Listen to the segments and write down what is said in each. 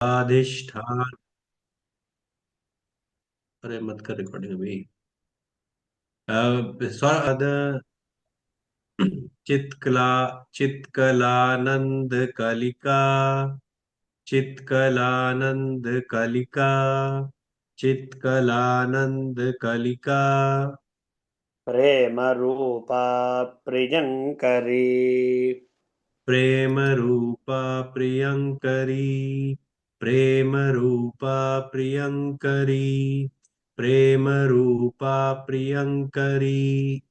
अधिष्ठान। अरे मत कर रिकॉर्डिंग अभी। स्वाद चित्कला चित्कलानंद कलिका। चित्कलानंद कलिका। चित्कलानंद कलिका। प्रेम रूपा प्रियङ्करी। प्रेम रूपा प्रियंकरी। प्रेम रूपा प्रियंकरी। प्रेम रूपा प्रियंकरी।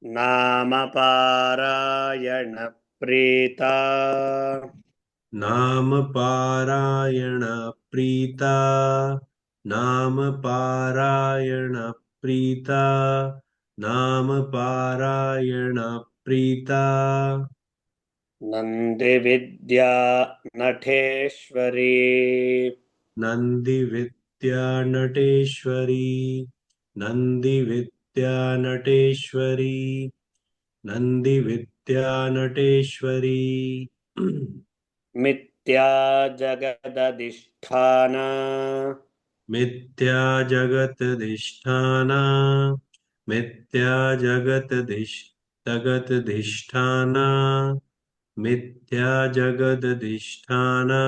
नाम पारायण प्रीता। नाम पारायण प्रीता। नाम पारायण प्रीता। नाम पारायण प्रीता। नन्दिविद्या नठेश्वरी। नन्दिविद्या नटेश्वरी। नन्दिविद्या नटेश्वरी। नन्दिविद्या नटेश्वरी। मिथ्या जगदधिष्ठान। मिथ्या जगतधिष्ठाना। मिथ्या जगतधिष्ठाना। मिथ्या जगदधिष्ठाना।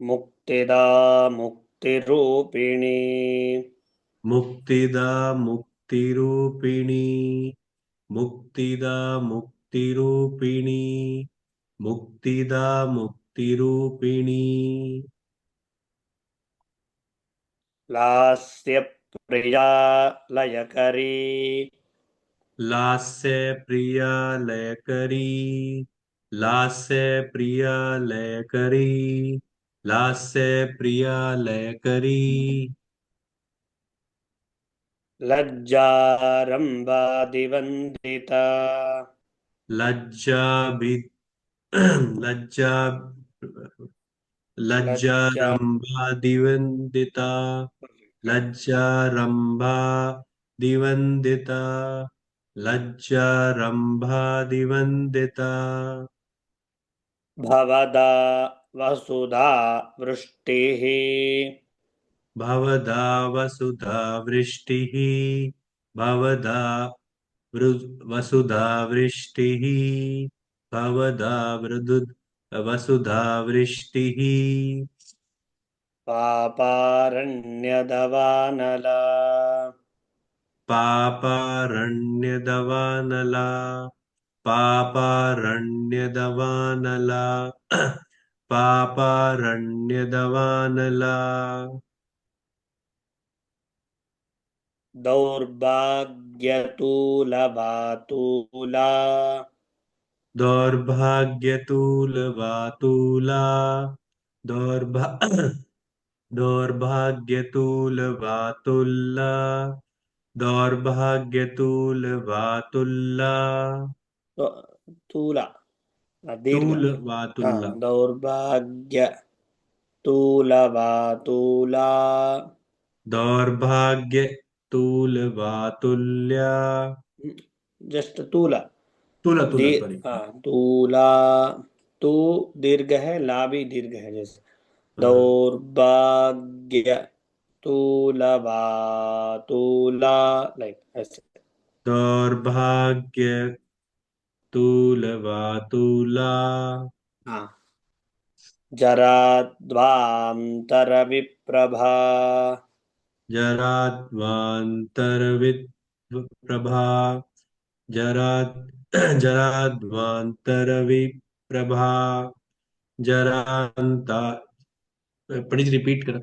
मुक्तिदा मुक्तिरूपिणी। मुक्तिदा मुक्तिरूपिणी। मुक्तिदा मुक्तिरूपिणी। मुक्तिदा मुक्तिरूपिणी। लास्यप्रिया लयकरी। लास्य प्रिया लयकरी। लास्य प्रिया लयकरी। लास्य प्रिया लयकरी। लज्जारम्भादिवन्दिता। लज्जा भी लज्जा लज्जा लज्जारंभा दिवंदिता। लज्जारंभा दिवंदिता। लज्जारंभा दिवंदिता। भवदा वसुधा वृष्टिः। भवदा वसुधा वृष्टिः। भवदा वसुधा वृष्टिः। भवदा वृदु वसुधा वृष्टिः। पापारण्यदवानला। पापारण्यदवानला। पापारण्यदवानला। पापारण्यदवानला। दौर्भाग्यतूलवातूला। दौर्भाग्यतुलवातुला। दौर्भा दौर्भाग्यतुलवातुल्ला। दौर्भाग्यतुलवातुल्ला। तो तूला दीर्घ है। हाँ, तुलवातुल्ला। दौर्भाग्य तूलवातूला। दौर्भाग्यतुलवातुल्या। जस्ट तूला। तुला दी तुला सॉरी। हाँ, तूला। तू दीर्घ है, ला भी दीर्घ है जैसे। हाँ। दौर्भाग्य तूलवा तूला, लाइक ऐसे। दौर्भाग्यतुलवातुला। हाँ। जराध्वान्तरविप्रभा। जराध्वान्तरविप्रभा। जरा जराध्वान्तरविप्रभा। जरांता प्लीज रिपीट कर।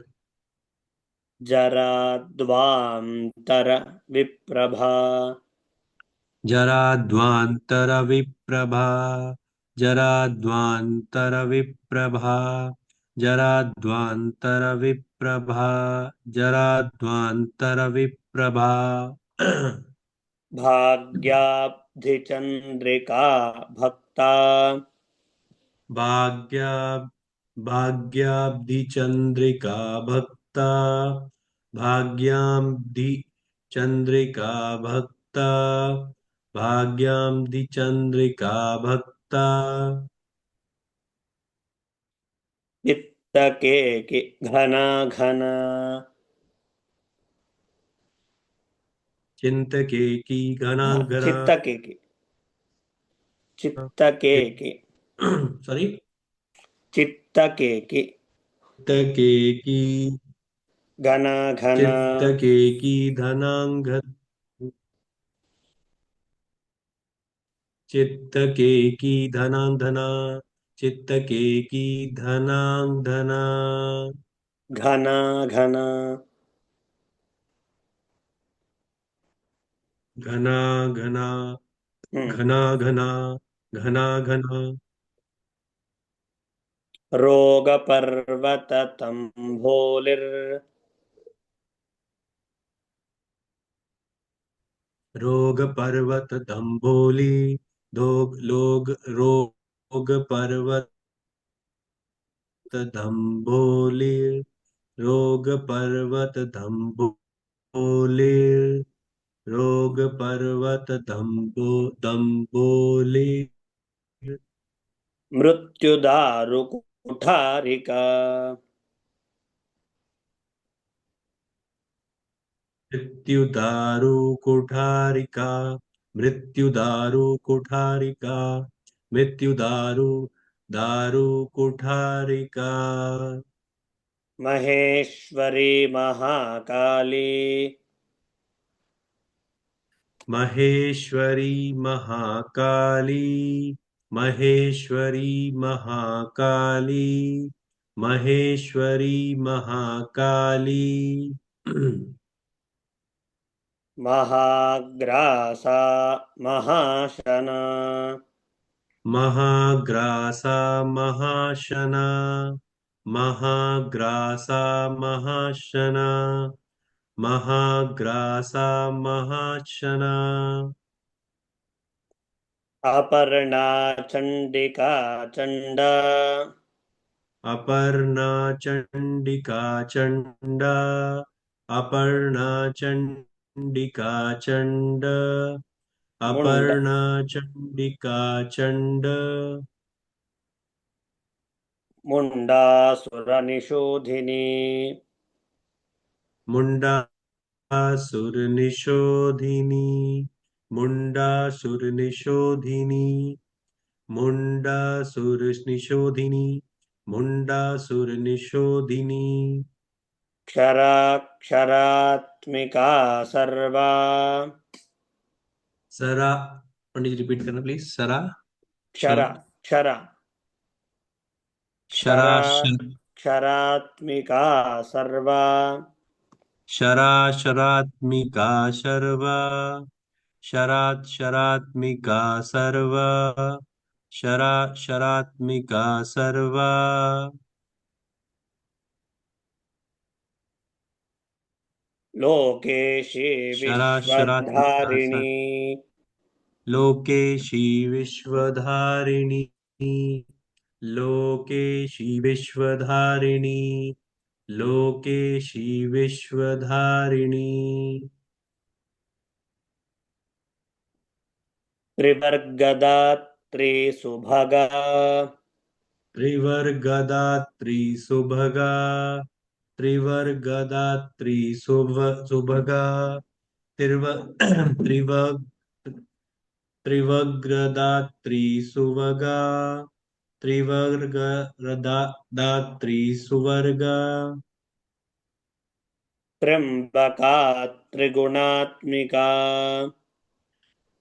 जराध्वान्तरविप्रभा। जराध्वान्तरविप्रभा। जराध्वान्तरविप्रभा। जराध्वान्तरविप्रभा। जराध्वान्तरविप्रभा। भाग्याब्धिचन्द्रिका भक्ता। भाग्या भाग्याब्धिचन्द्रिका भक्ता। भाग्याब्धि चंद्रिका भक्ता। भाग्याब्धिचन्द्रिका भक्ता। चित्तकेकि घना घना। चिन्तकेकी हाँ, घनाघना। चित्तकेकि। चित्तकेकि। सॉरी। चित्तकेकि चित्तकेकी। घना घना। चित्तकेकी धनांग चित्तकेकी धनांधना। चित्तकेकी धनांधना। घना घना। घना घना। हम्म। घना घना। घना घना। रोगपर्वततम्भोलिर्। रोग पर्वत दम्भोली। रोग पर्वत दम्भोली। रोग पर्वत दम्भोली। रोग पर्वत दम्भोली। मृत्युदारुकुठारिका। मृत्युदारु कुठारिका। मृत्युदारु कुठारिका। मृत्युदारु दारु कुठारिका। महेश्वरी महाकाली। महेश्वरी महाकाली। महेश्वरी महाकाली। महेश्वरी महाकाली। महाग्रासा महाशना। महाग्रासा महाशना। महाग्रासा महाशना। महाग्रासा महाशना। अपर्णा चण्डिका चण्डा। अपर्णा चण्डिका चण्डा। अपर्णा चण्डिका चण्ड। मुण्ड अपर्णा चण्डिका चण्ड। मुण्डासुरनिशोधिनी। मुण्डासुरनिशोधिनी। मुण्डासुरनिशोधिनी। मुण्डासुरनिशोधिनी। मुण्डासुरनिशोधिनी। क्षराक्षरात्मिका सर्वा। सरा। पंडित जी रिपीट करना प्लीज। सरा। क्षरा क्षरा शरा क्षरा क्षरात्मिका सर्वा। शरात्मिका शर्वा। शरात्मिका सर्वा। शरात्मिका सर्वा। लोकेशे शरात्मिका विश्वधारिणी। लोकेशी विश्वधारिणी। लोकेशी विश्वधारिणी। लोकेशी विश्वधारिणी। त्रिवर्गदा त्रिसुभगा। त्रिवर्गदात्री सुभगा। त्रिवर्गदात्री सुभगा। त्रिव त्रिवग्रदात्री सुवगा। त्रिवर्गदात्री सुवर्गा। त्र्यम्बका त्रिगुणात्मिका।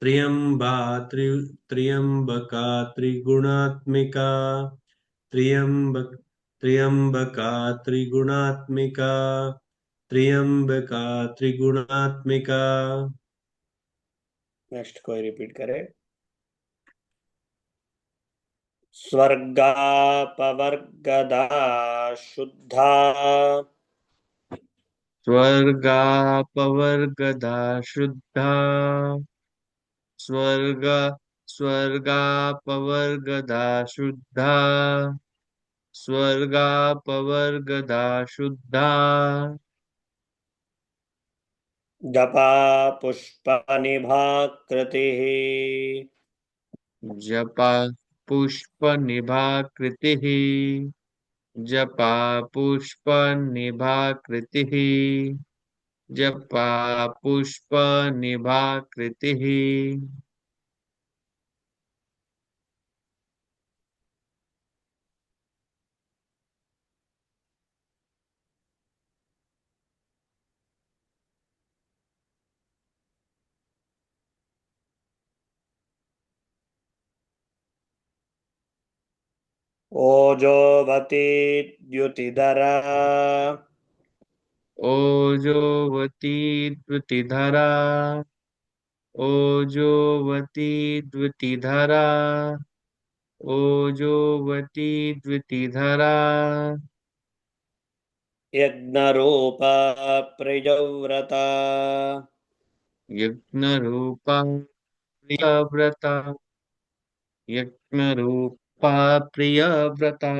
त्र्यम्बा त्र्यम्बका त्रिगुणात्मिका। त्र्यम्बक त्र्यम्बका त्रिगुणात्मिका। त्र्यम्बका त्रिगुणात्मिका। नेक्स्ट कोई रिपीट करे। स्वर्गापवर्गदा शुद्धा। स्वर्गापवर्गदा शुद्धा। स्वर्ग स्वर्गापवर्गदा शुद्धा। स्वर्गापवर्गदा शुद्धा। जपा पुष्पनिभाकृतिः। जपा पुष्पनिभाकृतिः। जपा पुष्प निभाकृतिः जपा पुष्प निभाकृतिः ओजोवती द्युतिधरा ओजोवती द्युतिधरा ओजोवती द्युतिधरा ओजोवती द्युतिधरा यज्ञरूपा प्रियव्रता यज्ञरूपा प्रियव्रता यज्ञरूपा प्रियव्रता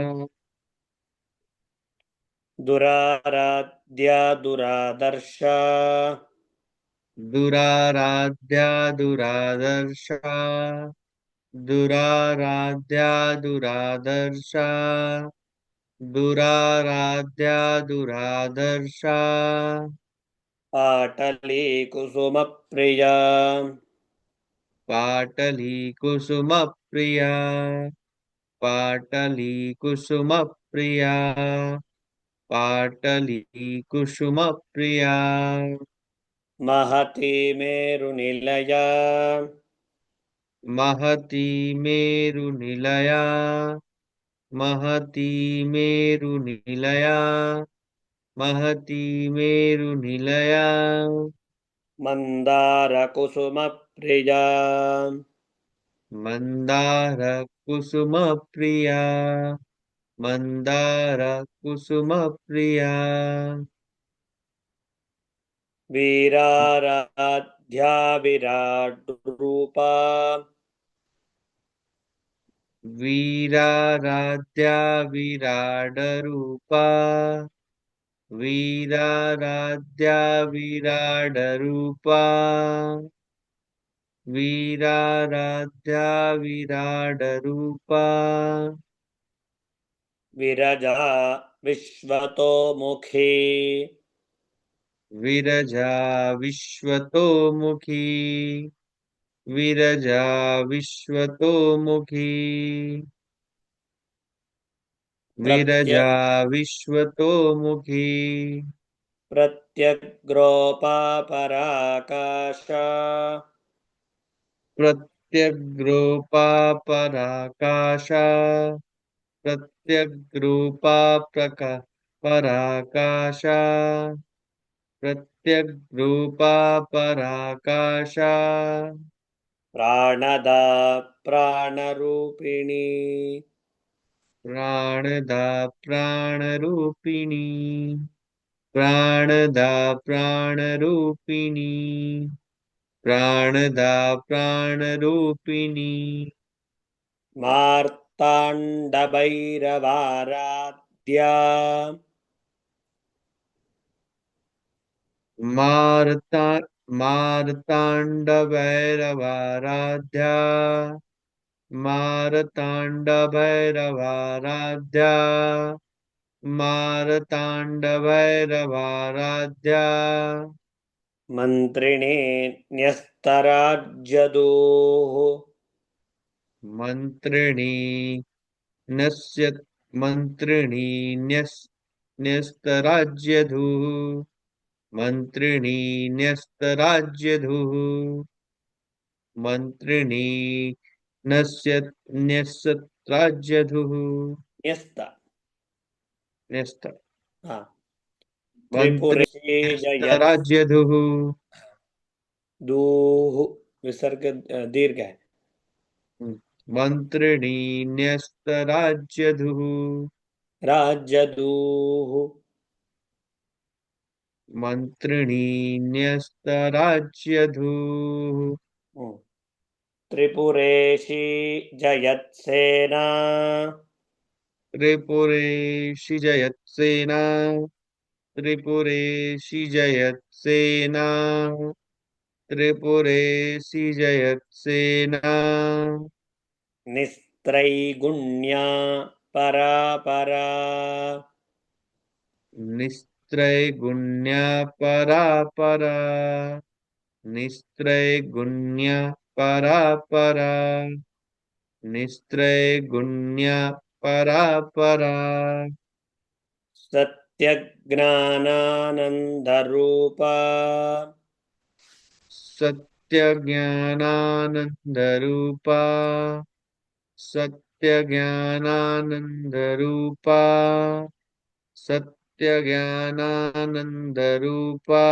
दुराराध्या दुरादर्शा दुराराध्या दुरादर्शा दुराराध्या दुरादर्शा दुराराध्या दुरादर्शा पाटली कुसुमप्रिया पाटली कुसुमप्रिया पाटली कुसुमप्रिया पाटली कुसुमप्रिया महती मेरुनिलया महती मेरुनिलया महती मेरुनिलया महती मेरुनिलया मन्दारकुसुमप्रिया मन्दार कुसुमप्रिया मन्दार कुसुमप्रिया वीराराध्या विराड्रूपा वीराराध्या विराडरूपा वीराराध्या विराडरूपा वीराराध्या विराडरूपा विरजा विश्वतोमुखी विरजा विश्वतोमुखी विरजा विश्वतोमुखी विरजा प्रत्यग् विश्वतोमुखी प्रत्यग्रोपापराकाशा प्रत्यग्रोपा प्रत्यग्रूपा पराकाशा प्रत्यग्रूपा पराकाशा प्राणदा प्राणरूपिणी प्राणदा प्राणरूपिणी प्राणदा प्राणरूपिणी प्राणदा प्राणरूपिणी मार्ताण्डभैरवाराध्या मार्ता मार्ताण्डभैरवाराध्या मार्ताण्डभैरवाराध्या मार्ताण्डभैरवाराध्या मन्त्रिणे न्यस्तराज्यदोः मन्त्रिणी नस्य मन्त्रिणी न्यस्तराज्यधुः मन्त्रिणी न्यस्तराज्यधुः मन्त्रिणी नस्य न्यस्तराज्यधुः न्यस्त न्यस्त हाँ मन्त्रिणी त्रिपुरेशि जयत् न्यस्तराज्यधुः दूः विसर्ग दीर्घ है मन्त्रिणी न्यस्तराज्यधुः राज्यदूः मन्त्रिणी न्यस्तराज्यधुः त्रिपुरेशि जयत्सेना त्रिपुरेशि जयत्सेना त्रिपुरेशि जयत्सेना त्रिपुरेशि जयत्सेना निस्त्रैगुण्या परा परा निस्त्रैगुण्या परा परा निस्त्रैगुण्या परा परा निस्त्रैगुण्या परा परा सत्यज्ञानानन्दरूपा सत्यज्ञानानन्दरूपा सत्यज्ञानानन्दरूपा सत्यज्ञानानन्दरूपा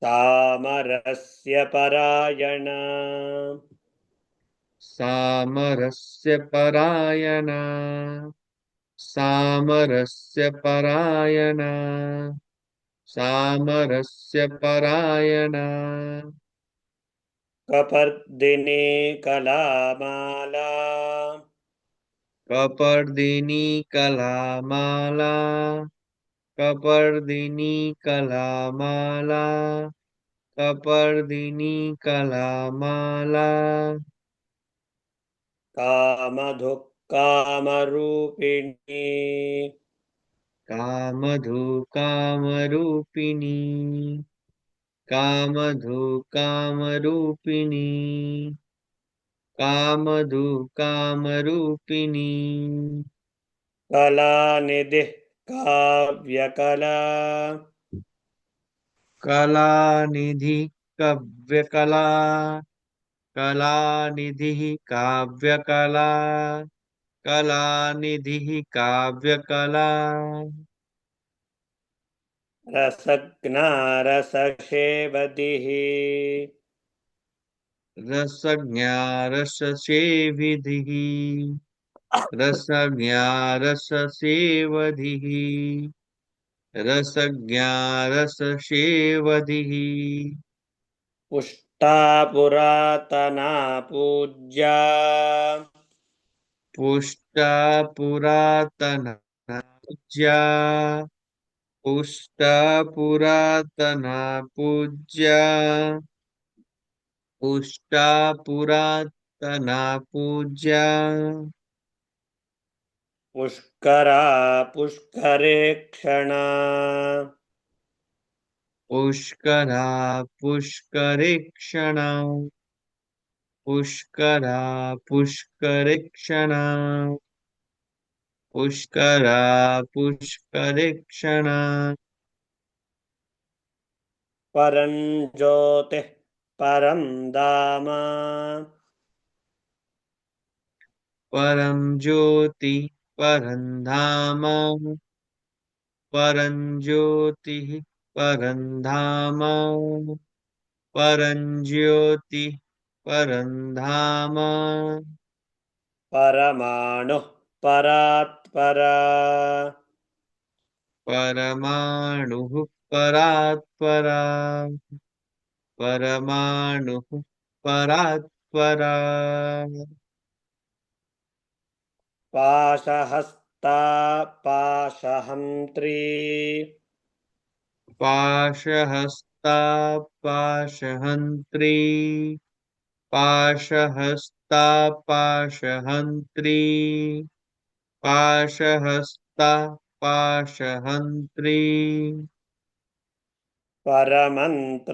सामरस्य परायणा सामरस्य परायणा सामरस्य परायणा सामरस्य परायणा कपर्दिने कलामाला कपर्दिनी कलामाला कपर्दिनी कलामाला कपर्दिनी कलामाला कामधुक्कामरूपिणी कामधु कामरूपिणी कामधु कामरूपिणी कामधु कामरूपिणी कलानिधिः काव्यकला कलानिधि कव्यकला कलानिधिः काव्यकला कलानिधिः काव्यकला रसज्ञा रससेवधिः रसज्ञा रससेविधिः रसज्ञा रससेवधिः रसज्ञा रससेवधिः पुष्टा पुरातना पूज्या पुष्टा पुरातना पूज्या पुष्टा पुरातना पूज्या पुष्टा पुरातना पूज्या पुष्करा पुष्करे क्षणा पुष्करा पुष्करेक्षणा पुष्करा पुष्करेक्षणा पुष्करा पुष्करेक्षणा परं ज्योतिः परं धाम परं ज्योति परं धाम परं ज्योतिः परं धाम परं ज्योतिः परं धाम परमाणुः परात्परा परमाणुः परात्परा परमाणुः परात्परा पाशहस्ता पाशहन्त्री पाशहस्ता पाशहन्त्री पाशहस्ता पाशहन्त्री पाशहस्ता पाशहन्त्री परमन्त्रविभेदिनी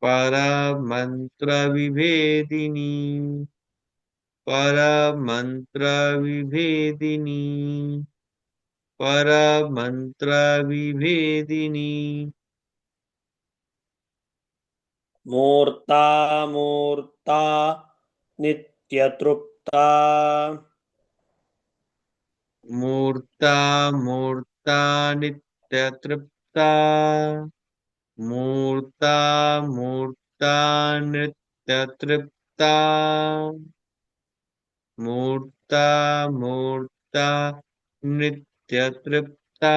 परमन्त्रविभेदिनी परमन्त्रविभेदिनी परमन्त्रविभेदिनी मूर्ता मूर्ता नित्यतृप्ता मूर्ता मूर्ता नित्यतृप्ता मूर्ता मूर्ता नित्यतृप्ता मूर्ता मूर्ता नित्यतृप्ता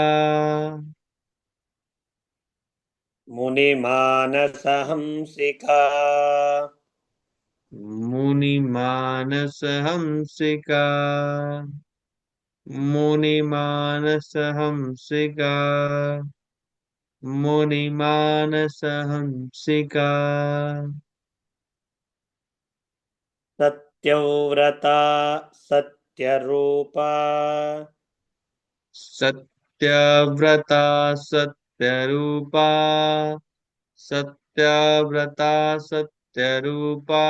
मुनिमानसहंसिका मुनिमानसहंसिका मुनिमानसहंसिका मुनिमानसहंसिका सत्यव्रता सत्यरूपा सत्यव्रता सत्यरूपा सत्यव्रता सत्यरूपा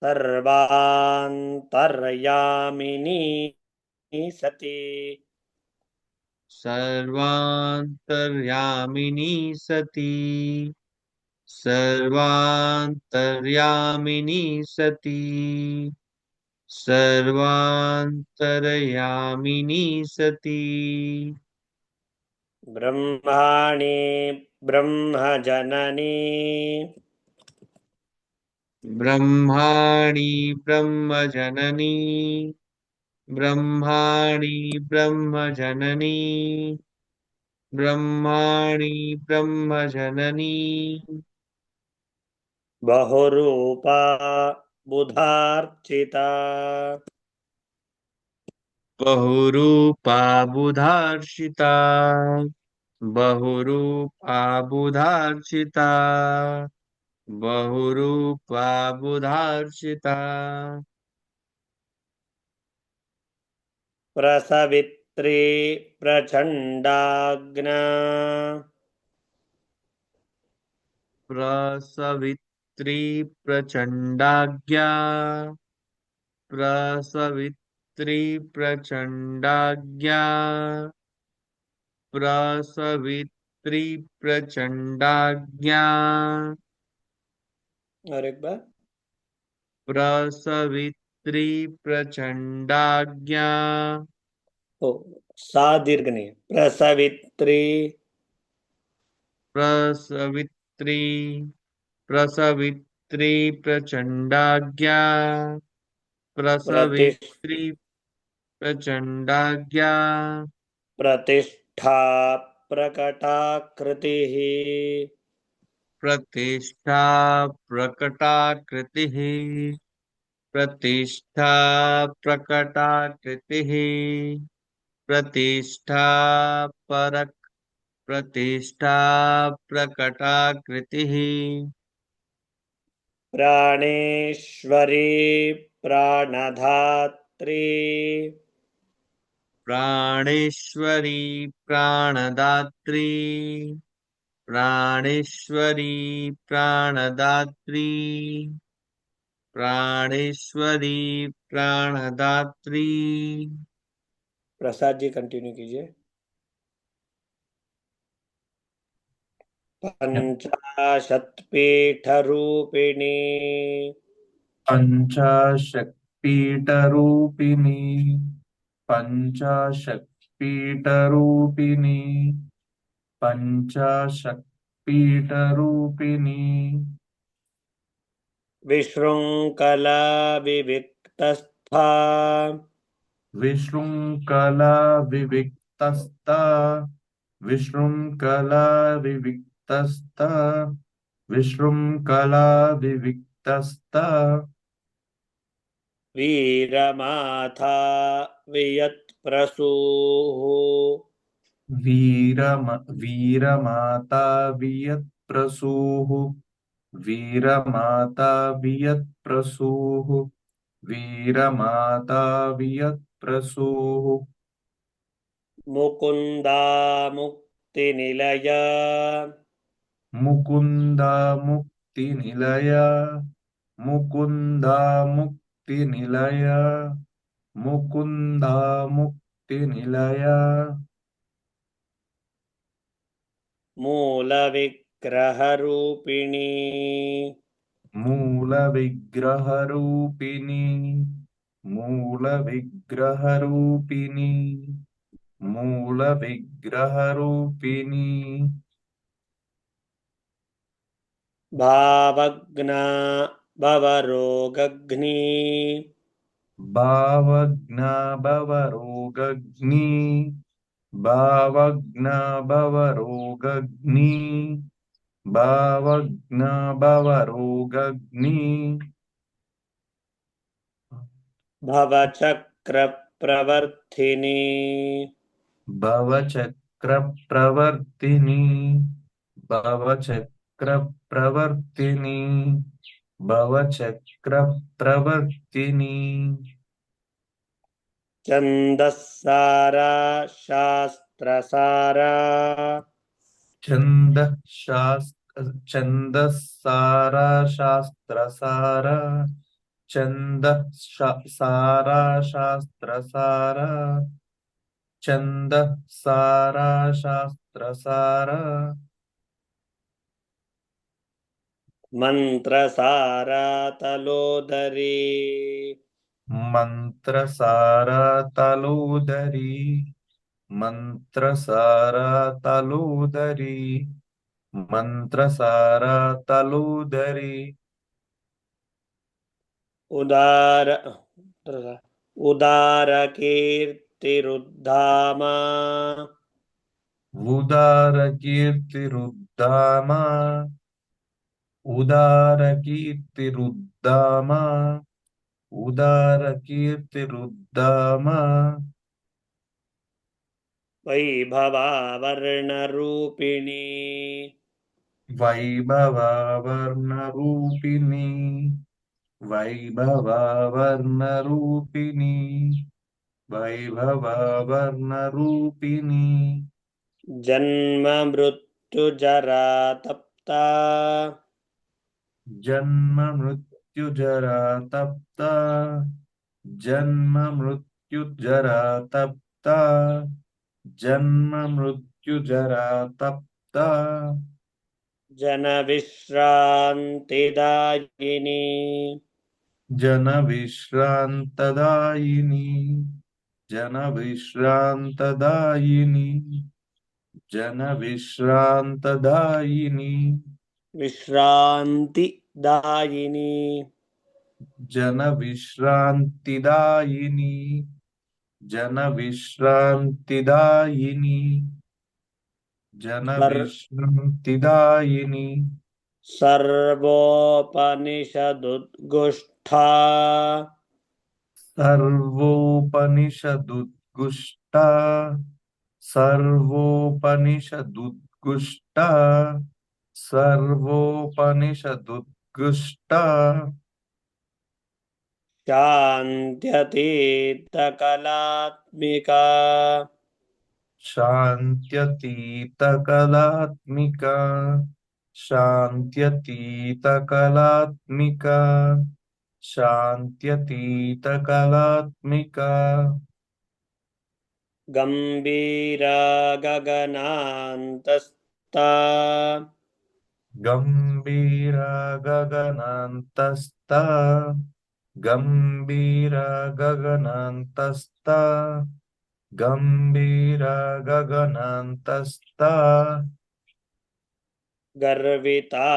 सर्वान्तर्यामिनी सती सर्वान्तर्यामिनी सती सर्वान्तर्यामिनी सती सर्वान्तर्यामिनी सती ब्रह्माणि ब्रह्मजननी ब्रह्माणि ब्रह्मजननी ब्रह्माणि ब्रह्मजननी ब्रह्माणि ब्रह्मजननी बहुरूपा बुधार्चिता बहुरूपा बुधार्चिता बहुरूपा बुधार्चिता बहुरूपा बुधार्चिता प्रसवित्री प्रचण्डाग्ना प्रसवित्री प्रचण्डाज्ञा प्रसवित्री प्रचण्डाज्ञा प्रसवित्री प्रचण्डाज्ञा और एक बार प्रसवित्री प्रचण्डाज्ञा ओ सा दीर्घ नहीं है। प्रसवित्री प्रसवित्री प्रसवित्री प्रचण्डाज्ञा प्रतिष्ठ प्रसवित्री प्रचण्डाज्ञा प्रतिष्ठा प्रकटाकृतिः प्रतिष्ठा प्रकटाकृतिः प्रतिष्ठा प्रकटाकृतिः प्रतिष्ठा परक प्रतिष्ठा प्रकटाकृतिः प्राणेश्वरी प्राणधात्री प्राणेश्वरी प्राणदात्री प्राणेश्वरी प्राणदात्री प्राणेश्वरी प्राणदात्री प्रसाद जी कंटिन्यू कीजिए। पंचाशत्पीठरूपिणी पञ्चाशक्तिपीठरूपिणी पञ्चाशक्तिपीठरूपिणी पञ्चाशक्तिपीठरूपिणी विशृङ्खला विविक्तस्था विशृङ्खला विविक्तस्ता विशृङ्खला विविक्तस्ता विशृङ्खला विविक्तस्ता वीरमाथा वियत्प्रसूः वीरमाता वियत्प्रसूः वीरमाता वियत्प्रसूः वीरमाता वियत्प्रसूः मुकुन्दा मुक्तिनिलया मुकुन्दा मुक्तिनिलया मुकुन्दा मुक्तिनिलया मुकुन्दा मुक्तिनिलया मूलविग्रहरूपिणी मूलविग्रहरूपिणी मूलविग्रहरूपिणी मूलविग्रहरूपिणी भावग्ना भवरोगग्नि भावग्ना भवरोगग्नि भावग्ना भवरोगग्नि भावग्ना भवरोगग्नि भवचक्रप्रवर्थिनी भवचक्रप्रवर्तिनि भवचक्रप्रवर्तिनि प्रवर्तिनी भवचक्रप्रवर्तिनी छन्दस्सारा शास्त्रसारा छन्दः शास्त्रसार शास्त्रसार छन्दः शास्त्रसार मन्त्रसारा तलोदरी मंत्रसार तलोदरी मंत्रसार तलोदरी मंत्रसार तलोदरी उदार उदारकीर्तिरुद्धामा उदार कीर्तिरुद्दामा उदार कीर्तिरुद्दामा उदार कीर्तिरुद्दामा वैभवावर्णरूपिणी वैभवावर्णरूपिणी वैभवावर्णरूपिणी वैभवावर्णरूपिणी जन्ममृत्युजरा तप्ता जन्म मृत्यु जरा तप्ता जन्म मृत्यु जरा तप्ता जन्म मृत्यु जरा तप्ता जनविश्रान्तिदायिनी जन विश्रांतदायिनी जन विश्रांतदायिनी जन विश्रांतदायिनी विश्रान्तिदायिनी जन विश्रांतिदायिनी जन विश्रांतिदायिनी जन सर् विश्रांतिदायिनी सर्वोपनिषदुद्गुष्ठा सर्वोपनिषदुद्गुष्टा सर्वोपनिषदुद्गुष्टा सर्वोपनिषदुद्गुष्टा शान्त्यतीतकलात्मिका शान्त्यतीतकलात्मिका शान्त्यतीतकलात्मिका शान्त्यतीतकलात्मिका गम्भीरा गगनान्तस्ता गम्भीरा गगनान्तस्ता गम्भीरा गगनान्तस्ता गम्भीरा गगनान्तस्ता गर्विता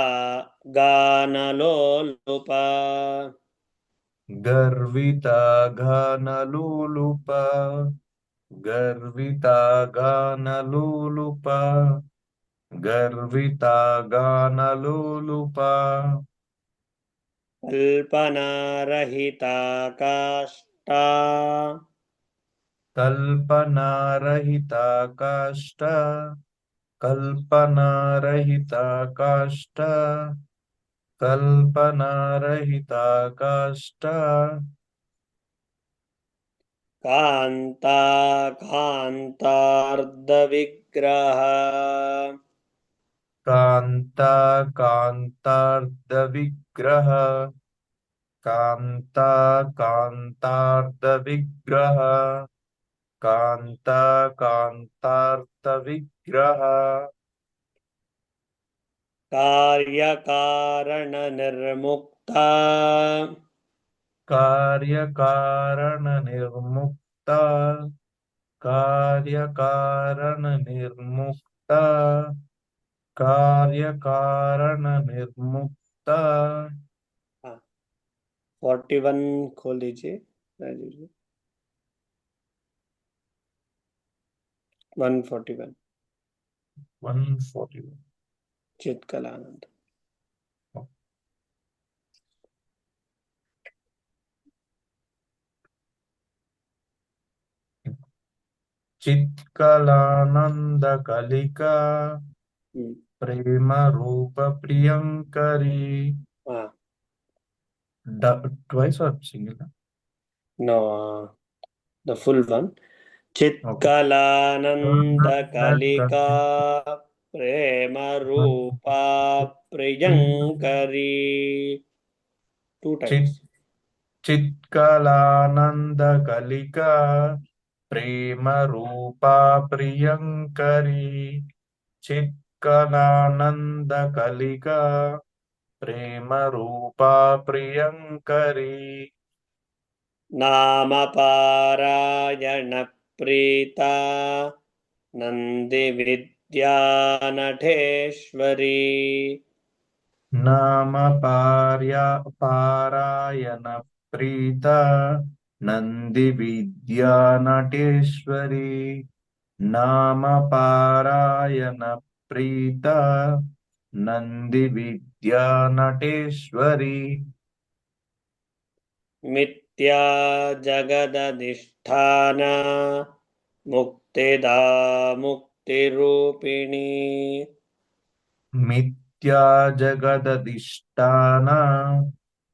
गानलोलुपा गर्विता घानलोलुपा गर्विता गानलोलुपा गर्विता गानलोलुपा कल्पनारहिता काष्ठा कल्पनारहिता काष्ठ कल्पनारहिता काष्ठ कल्पनारहिता काष्ठ कान्ता कान्तार्धविग्रह कांता कांतार्धविग्रह कांता कांतार्धविग्रह कांता कांतार्धविग्रह कार्यकारणनिर्मुक्ता कार्यकारण निर्मुक्ता कार्यकारण निर्मुक्ता कार्यकारण निर्मुक्ता 41 खोल दीजिए राजीव जी 141 141 चित्कलानंद चित्कलानंद कलिका प्रेम रूप प्रियंकरी। हाँ। ट्वाइस और single? No, the full one. Okay. चित्कलानंद कलिका प्रेम रूपा प्रियंकरी। टू चित टाइम्स। चित्कलानंद कलिका प्रेम रूपा प्रियंकरी। चित्कलानंद कलिका प्रेम रूपा प्रियंकरी। नाम पारायण प्रीता नंदि विद्या नठेश्वरी। नाम पारायण प्रीता नंदि विद्या नटेश्वरी। नाम पारायण प्रीता नंदि विद्या नटेश्वरी। मिथ्या जगदधिष्ठान मुक्तिदा मुक्तिरूपिणी। मिथ्या जगदधिष्ठाना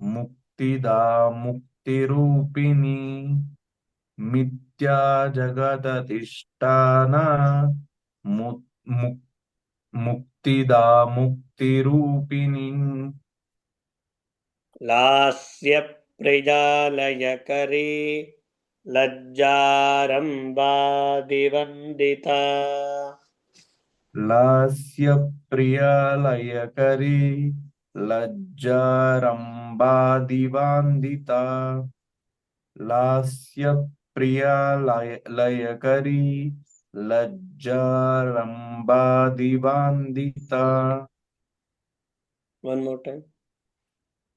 मुक्तिदा मुक्तिरूपिणी। मिथ्या जगदधिष्ठाना मु, मु, मुक्तिदा मुक्तिरूपिणी। लास्य प्रियालयकरी लज्जारम्भादिवन्दिता। लास्य प्रियलयकरी लज्जारम्भादिवान्दिता। लास्य प्रियलयकरी लज्जारम्भादिवान्दिता। वन मोर टाइम।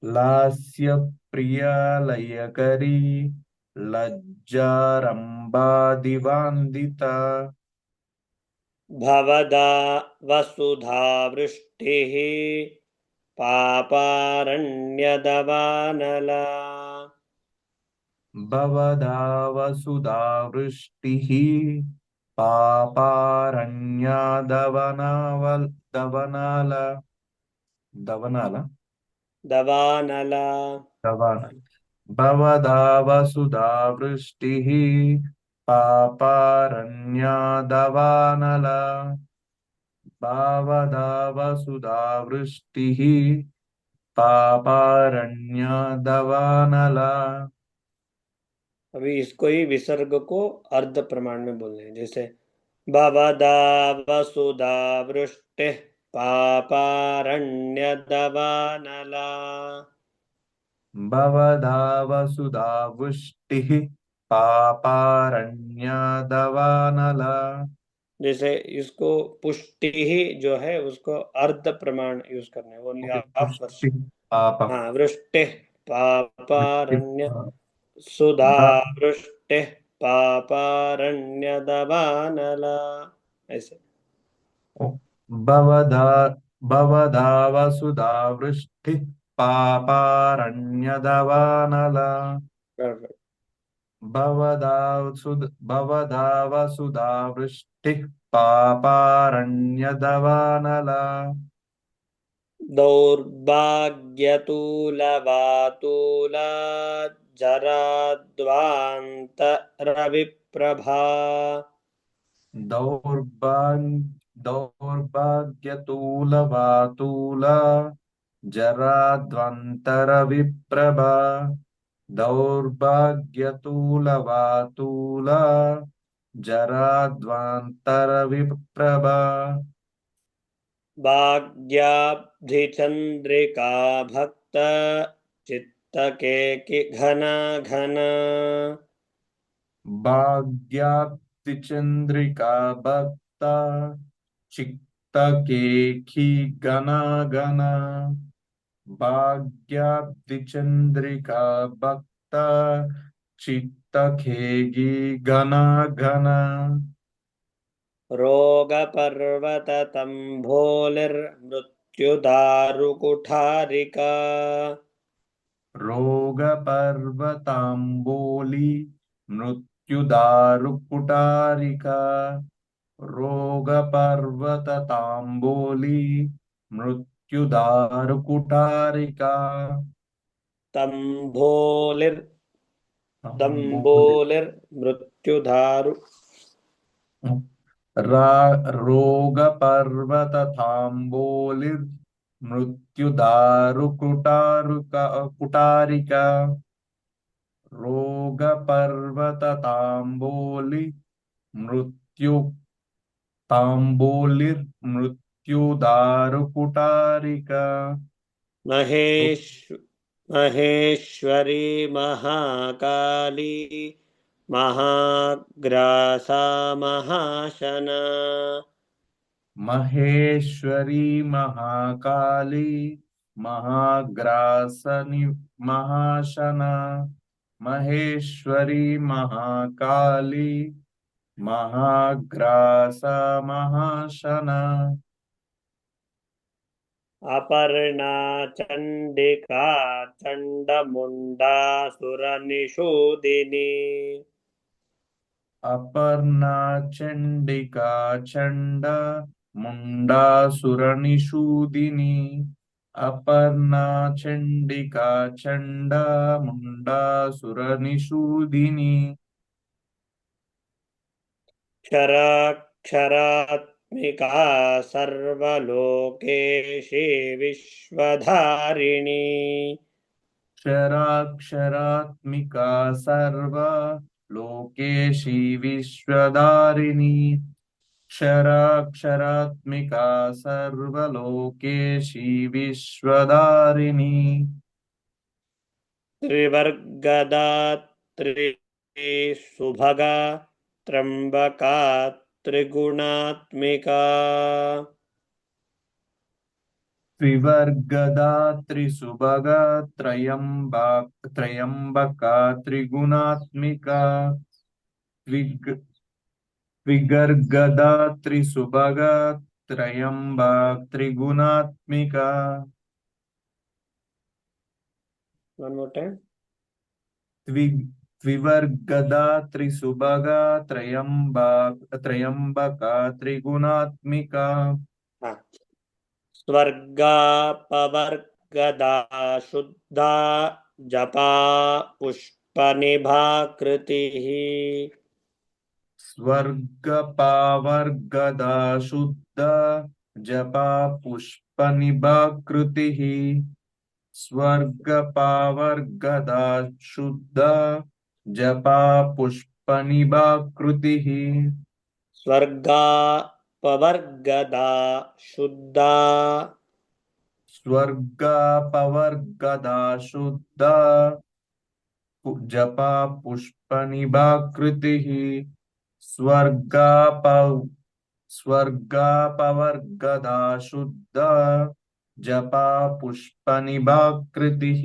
लास्य प्रियलयकरी लज्जारम्भादिवान्दिता। भवदा वसुधा वृष्टिः पापारण्यदवानला। भवदा वसुधा वृष्टिः दवनाल दवनाल दवानला। दवानल। भवदा वसुधा वृष्टिः पापारण्यदवानल। भवदा वसुधा वृष्टिः पापारण्यदवानल। अभी इसको ही विसर्ग को अर्ध प्रमाण में बोलने हैं, जैसे भवदा वसुधा वृष्टिः पापारण्यदवानला। भवदा वसुधा वृष्टिः पापारण्यदवानल। जैसे इसको पुष्टि ही जो है उसको अर्ध प्रमाण यूज करना है, ओनली ओके, हाफ वर्ष। पुष्टि पाप हाँ, वृष्टिः वृष्टि पापारण्य सुधा ब- वृष्टिः पापारण्यदवानला। ऐसे। ओ, भवदा भवदा वसुधा वृष्टिः पापारण्यदवानल। Perfect. भवदा वसुधा वृष्टिः पापारण्यदवानल। दौर्भाग्यतुलवातुला जराद्वान्तरविप्रभा। दौर्भाग्यतूलवातूल जराध्वन्तरविप्रभा। दौर्भाग्यतूलवातूल जराध्वन्तरविप्रभा। भाग्याब्धिचन्द्रिका भक्त चित्तकेकि घना घना। भाग्याब्धिचन्द्रिका भक्ता चित्तकेखी गना गना। भाग्याब्धिचन्द्रिका भक्ता चित्तखेगी घना घना। रोगपर्वततम्भोलिर्मृत्युदारुकुठारिका। रोगपर्वताम्बोली मृत्युदारुकुटारिका। रोगपर्वतताम्बूली मृत्युदारुकुटारिका तंभोलिर ताम्बूली दम्भोलिर्मृत्युधारु रोगपर्वतताम्बूलिर्मृत्युदारुकुटारुका कुटारिका रोगपर्वतताम्बूलि मृत्यु ताम्बूलिर्मृत्युदारुकुटारिका महेश महेश्वरी महाकाली महाग्रासा महाशना महेश्वरी महाकाली महाग्रासनि महाशना महेश्वरी महाकाली महाग्रास महाशना अपर्णा चंडिका चंडमुंडा सुरनिषूदिनी अपर्णा चंडिका चंड मुंडासुरनिषूदिनी अपर्णा चंडिका चंड मुंडासुरनिषूदिनी क्षराक्षरात्मिका सर्वलोकेशी विश्वधारिणी क्षराक्षरात्मिका सर्वलोकेशी विश्वधारिणी क्षराक्षरात्मिका सर्वलोकेशी विश्वधारिणी त्रिवर्गदा त्रिसुभगा त्र्यंबका त्रिगुणात्मिका त्रिवर्गदा त्रिसुभगा त्रयंबका त्रिगुणात्मिका त्रिगर्गदा त्रिसुभगा त्रयंबक त्रिगुणात्मिका वन मोर टाइम त्रिवर्गदा त्रिसुभगा त्रयंबका त्रिगुणात्मिका हाँ स्वर्गा पवर्गदा शुद्धा जपा पुष्प निभाकृतिः स्वर्ग पावर्गदा शुद्ध जपा पुष्प निभाकृतिः स्वर्ग पावर्गदा शुद्ध जपा पुष्प निभाकृतिः स्वर्गा पवर्गदा शुद्धा स्वर्ग पवर्गदा शुद्ध जपा पुष्प निभाकृतिः स्वर्गापवर्गदा शुद्ध जपा पुष्पनिभाकृतिः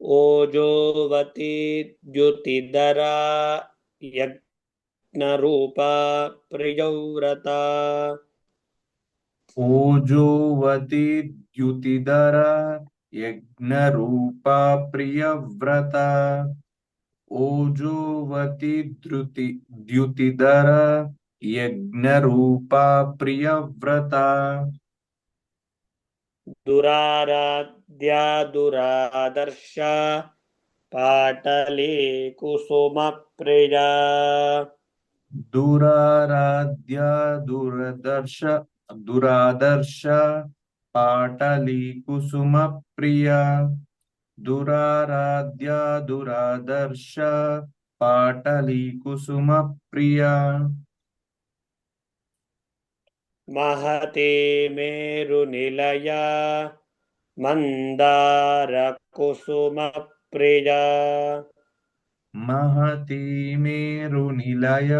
ओजोवती द्युतिधरा यज्ञरूपा प्रियव्रता ओजोवती द्युतिधर यज्ञरूपा प्रियव्रता ओजोवती द्युतिधर यज्ञरूपा प्रियव्रता दुराराध्या दुरादर्शा पाटली कुसुम प्रिया दुराराध्या दुरादर्श पाटली कुसुम प्रिया दुराराध्या दुरादर्श पाटली कुसुम प्रिया महते मेरुनिलया मंदार कुसुम प्रिया महती मेरुनिलय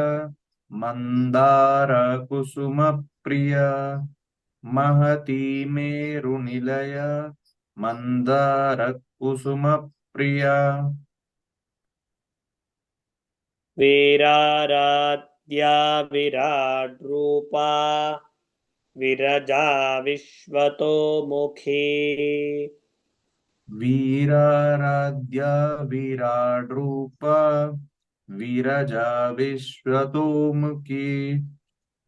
मंदार कुसुम प्रिया महती मेरुनिलय मंदार कुसुम प्रिया वीराराध्या विराट रूपा विरजा विश्वतो मुखी वीराराध्या विराट रूप विरजा विश्वतोमुखी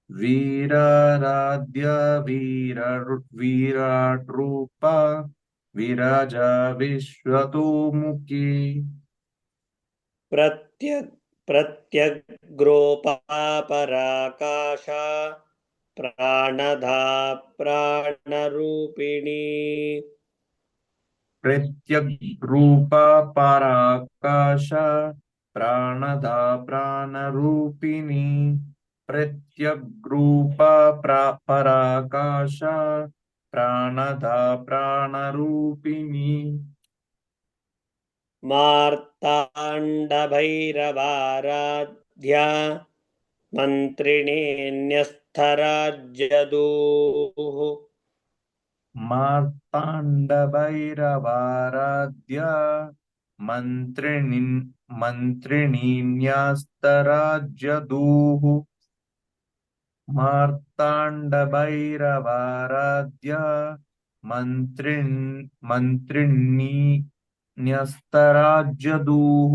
वीराराध्य विराट रूपा विराजा विश्वतोमुखी प्रत्यग् प्रत्यग्रोपापराकाशा प्राणधा प्राणरूपिणी प्रत्यग्रूपा पराकाश प्राणदा प्राणरूपिणी प्रत्यग्रूपा पराकाश प्राणदा प्राणरूपिणी मार्ताण्डभैरवाराध्या मन्त्रिणी न्यस्तराज्यदूः मार्ताण्डभैरवाराध्या मन्त्रिणी मन्त्रिणीन्यस्तराज्यदूः मार्ताण्डभैरवाराध्या मन्त्रिण्यस्तराज्यदूः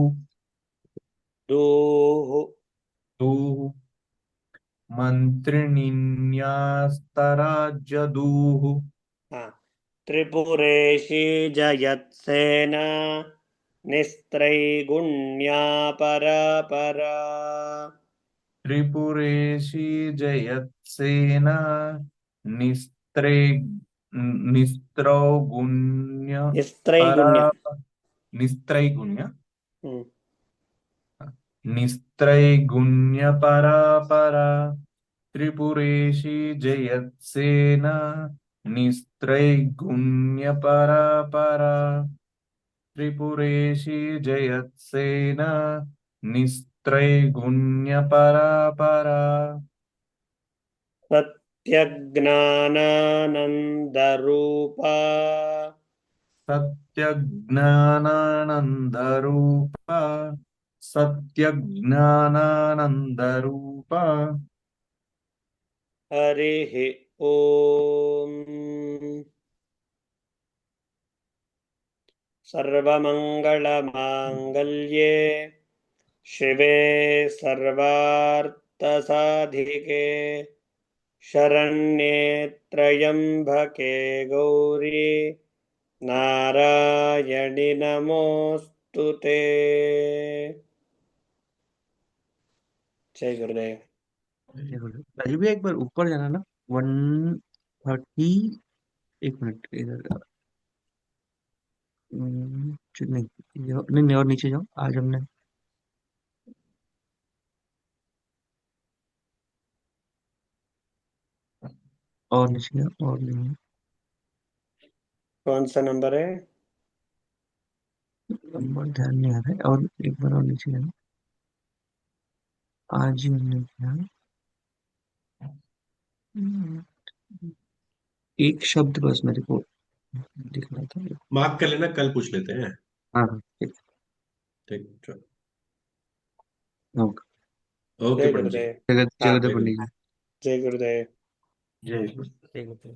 दूः दूः मन्त्रिणीन्यस्तराज्यदूः हाँ, त्रिपुरेशी जयत्सेना निस्त्रैगुण्या परा त्रिपुरेशी जयत्सेना निस्त्रे निस्त्रौगुण्य परा निस्त्रैगुण्य निस्त्रैगुण्य हम्म, निस्त्रैगुण्यपरापरा त्रिपुरेशी जयत्सेना निस्त्रैगुण्यपरापरा त्रिपुरेशी जयत्सेना निस्त्रैगुण्यपरापरा सत्यज्ञानानन्दरूपा सत्यज्ञानानन्दरूपा सत्यज्ञानानन्दरूपा हरिः ॐ सर्वमङ्गलमाङ्गल्ये शिवे सर्वार्थसाधिके शरण्ये त्र्यम्बके गौरी नारायणि नमोऽस्तु ते। जय गुरुदेव। राजीव भैया एक बार ऊपर जाना ना, 130। एक मिनट इधर। नहीं, नहीं नहीं, और नीचे जाओ। आज हमने और नीचे जाओ, और नहीं। कौन सा नंबर है? नंबर ध्यान नहीं आ रहा है, और एक बार और नीचे जाना। आज ही हमने किया। हम्म, एक शब्द बस मेरे को दिखना था। मार्क कर लेना, कल पूछ लेते हैं। हाँ हाँ, ठीक। ठीक, चलो। ओके। ओके जय पंडित जी। गुरुदेव। जगत हाँ, जगत जय गुरु। पंडित जी। जय गुरुदेव। जय ठीक है।